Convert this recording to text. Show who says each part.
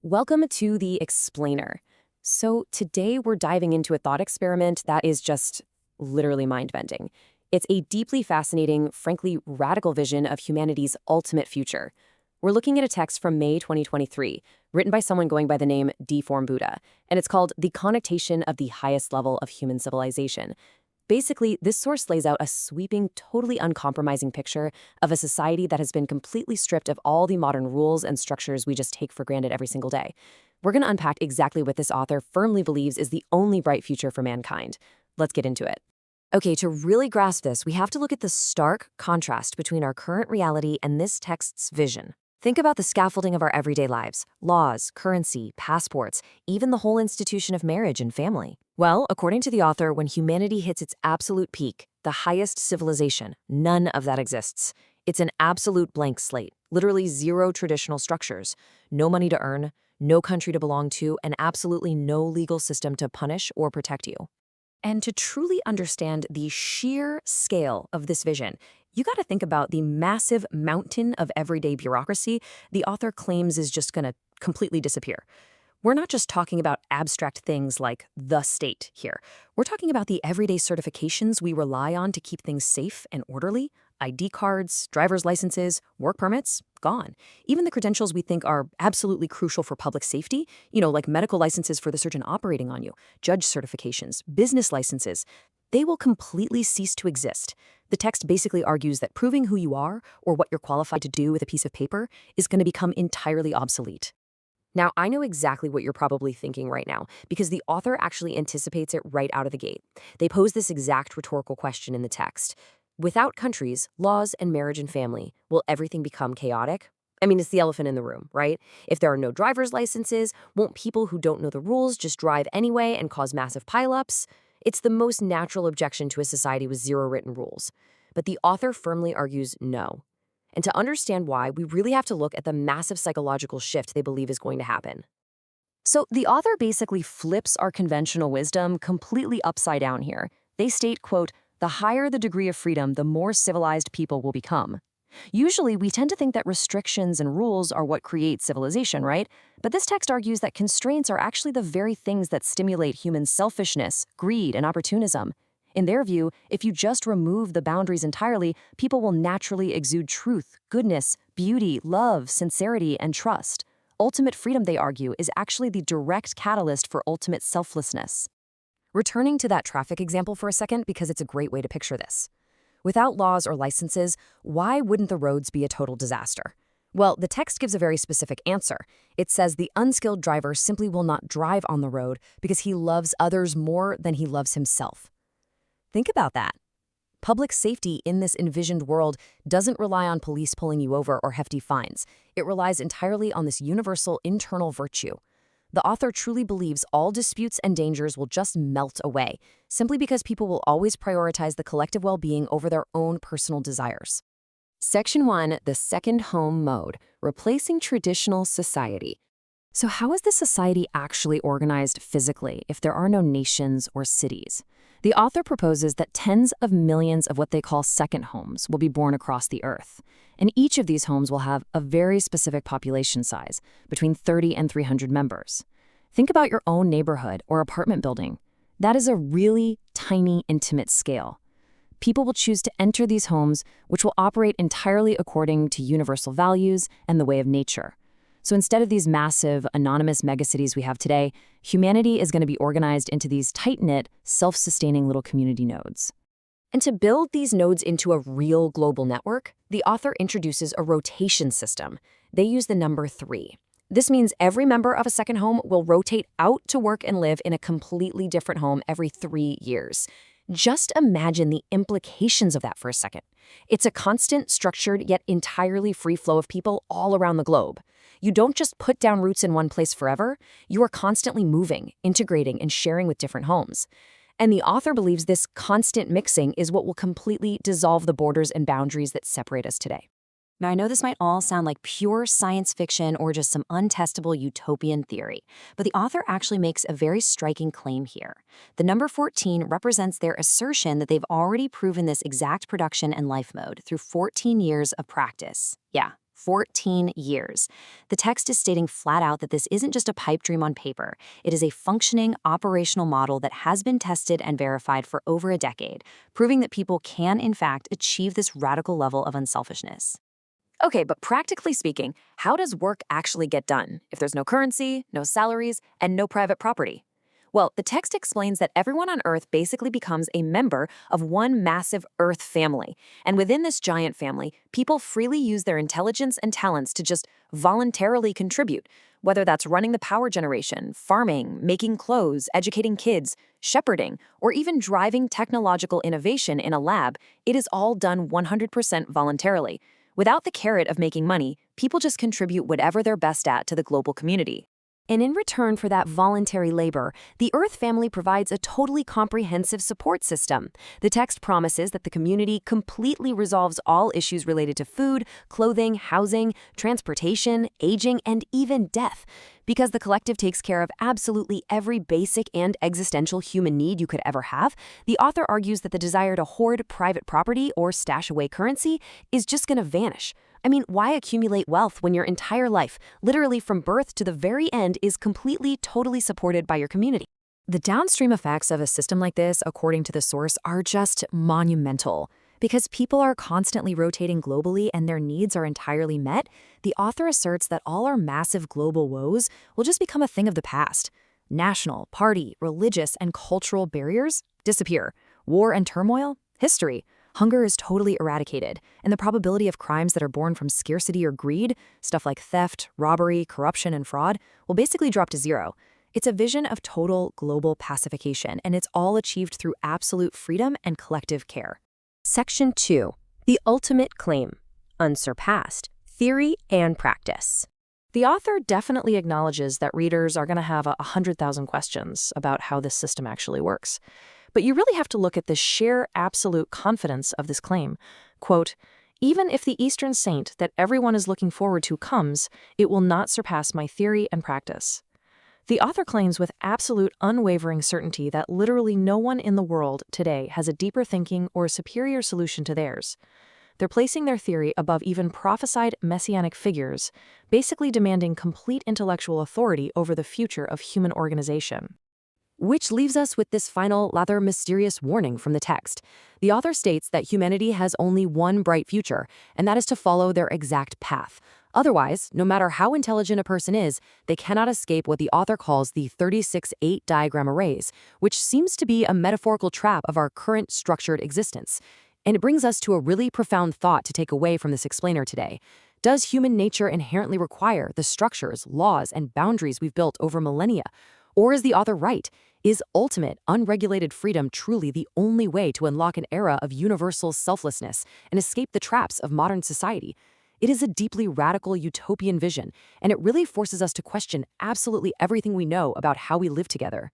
Speaker 1: Welcome to the Explainer. So, today we're diving into a thought experiment that is just literally mind-bending. It's a deeply fascinating, frankly radical vision of humanity's ultimate future. We're looking at a text from May 2023, written by someone going by the name Deform Buddha, and it's called The Connotation of the Highest Level of Human Civilization. Basically, this source lays out a sweeping, totally uncompromising picture of a society that has been completely stripped of all the modern rules and structures we just take for granted every single day. We're going to unpack exactly what this author firmly believes is the only bright future for mankind. Let's get into it. Okay, to really grasp this, we have to look at the stark contrast between our current reality and this text's vision. Think about the scaffolding of our everyday lives: laws, currency, passports, even the whole institution of marriage and family. Well, according to the author, when humanity hits its absolute peak, the highest civilization, none of that exists. It's an absolute blank slate, literally zero traditional structures, no money to earn, no country to belong to, and absolutely no legal system to punish or protect you. And to truly understand the sheer scale of this vision, you got to think about the massive mountain of everyday bureaucracy the author claims is just going to completely disappear. We're not just talking about abstract things like the state here. We're talking about the everyday certifications we rely on to keep things safe and orderly. ID cards, driver's licenses, work permits, gone. Even the credentials we think are absolutely crucial for public safety, like medical licenses for the surgeon operating on you, judge certifications, business licenses, they will completely cease to exist. The text basically argues that proving who you are or what you're qualified to do with a piece of paper is going to become entirely obsolete. Now, I know exactly what you're probably thinking right now, because the author actually anticipates it right out of the gate. They pose this exact rhetorical question in the text. Without countries, laws, and marriage and family, will everything become chaotic? I mean, it's the elephant in the room, right? If there are no driver's licenses, won't people who don't know the rules just drive anyway and cause massive pileups? It's the most natural objection to a society with zero written rules. But the author firmly argues no. And to understand why, we really have to look at the massive psychological shift they believe is going to happen. So the author basically flips our conventional wisdom completely upside down here. They state, quote, "The higher the degree of freedom, the more civilized people will become." Usually, we tend to think that restrictions and rules are what create civilization, right? But this text argues that constraints are actually the very things that stimulate human selfishness, greed, and opportunism. In their view, if you just remove the boundaries entirely, people will naturally exude truth, goodness, beauty, love, sincerity, and trust. Ultimate freedom, they argue, is actually the direct catalyst for ultimate selflessness. Returning to that traffic example for a second, because it's a great way to picture this. Without laws or licenses, why wouldn't the roads be a total disaster? Well, the text gives a very specific answer. It says the unskilled driver simply will not drive on the road because he loves others more than he loves himself. Think about that. Public safety in this envisioned world doesn't rely on police pulling you over or hefty fines. It relies entirely on this universal internal virtue. The author truly believes all disputes and dangers will just melt away, simply because people will always prioritize the collective well-being over their own personal desires. Section 1, the second home mode, replacing traditional society. So how is this society actually organized physically if there are no nations or cities? The author proposes that tens of millions of what they call second homes will be born across the earth. And each of these homes will have a very specific population size, between 30 and 300 members. Think about your own neighborhood or apartment building. That is a really tiny, intimate scale. People will choose to enter these homes, which will operate entirely according to universal values and the way of nature. So instead of these massive, anonymous megacities we have today, humanity is going to be organized into these tight-knit, self-sustaining little community nodes. And to build these nodes into a real global network, the author introduces a rotation system. They use the number 3. This means every member of a second home will rotate out to work and live in a completely different home every 3 years. Just imagine the implications of that for a second. It's a constant, structured, yet entirely free flow of people all around the globe. You don't just put down roots in one place forever. You are constantly moving, integrating, and sharing with different homes. And the author believes this constant mixing is what will completely dissolve the borders and boundaries that separate us today. Now, I know this might all sound like pure science fiction or just some untestable utopian theory, but the author actually makes a very striking claim here. The number 14 represents their assertion that they've already proven this exact production and life mode through 14 years of practice. Yeah, 14 years. The text is stating flat out that this isn't just a pipe dream on paper. It is a functioning, operational model that has been tested and verified for over a decade, proving that people can, in fact, achieve this radical level of unselfishness. Okay, but practically speaking, how does work actually get done if there's no currency, no salaries, and no private property? Well, the text explains that everyone on Earth basically becomes a member of one massive Earth family. And within this giant family, people freely use their intelligence and talents to just voluntarily contribute, whether that's running the power generation, farming, making clothes, educating kids, shepherding, or even driving technological innovation in a lab. It is all done 100% voluntarily. Without the carrot of making money, people just contribute whatever they're best at to the global community. And in return for that voluntary labor, the Earth family provides a totally comprehensive support system. The text promises that the community completely resolves all issues related to food, clothing, housing, transportation, aging, and even death. Because the collective takes care of absolutely every basic and existential human need you could ever have, the author argues that the desire to hoard private property or stash away currency is just going to vanish. I mean, why accumulate wealth when your entire life, literally from birth to the very end, is completely, totally supported by your community? The downstream effects of a system like this, according to the source, are just monumental. Because people are constantly rotating globally and their needs are entirely met, the author asserts that all our massive global woes will just become a thing of the past. National, party, religious, and cultural barriers disappear. War and turmoil, history. Hunger is totally eradicated, and the probability of crimes that are born from scarcity or greed, stuff like theft, robbery, corruption, and fraud, will basically drop to zero. It's a vision of total global pacification, and it's all achieved through absolute freedom and collective care. Section 2. The Ultimate Claim. Unsurpassed. Theory and Practice. The author definitely acknowledges that readers are going to have 100,000 questions about how this system actually works. But you really have to look at the sheer absolute confidence of this claim. Quote, "Even if the Eastern saint that everyone is looking forward to comes, it will not surpass my theory and practice." The author claims with absolute unwavering certainty that literally no one in the world today has a deeper thinking or superior solution to theirs. They're placing their theory above even prophesied messianic figures, basically demanding complete intellectual authority over the future of human organization. Which leaves us with this final, rather mysterious warning from the text. The author states that humanity has only one bright future, and that is to follow their exact path. Otherwise, no matter how intelligent a person is, they cannot escape what the author calls the 36-8 diagram arrays, which seems to be a metaphorical trap of our current structured existence. And it brings us to a really profound thought to take away from this explainer today. Does human nature inherently require the structures, laws, and boundaries we've built over millennia? Or is the author right? Is ultimate, unregulated freedom truly the only way to unlock an era of universal selflessness and escape the traps of modern society? It is a deeply radical utopian vision, and it really forces us to question absolutely everything we know about how we live together.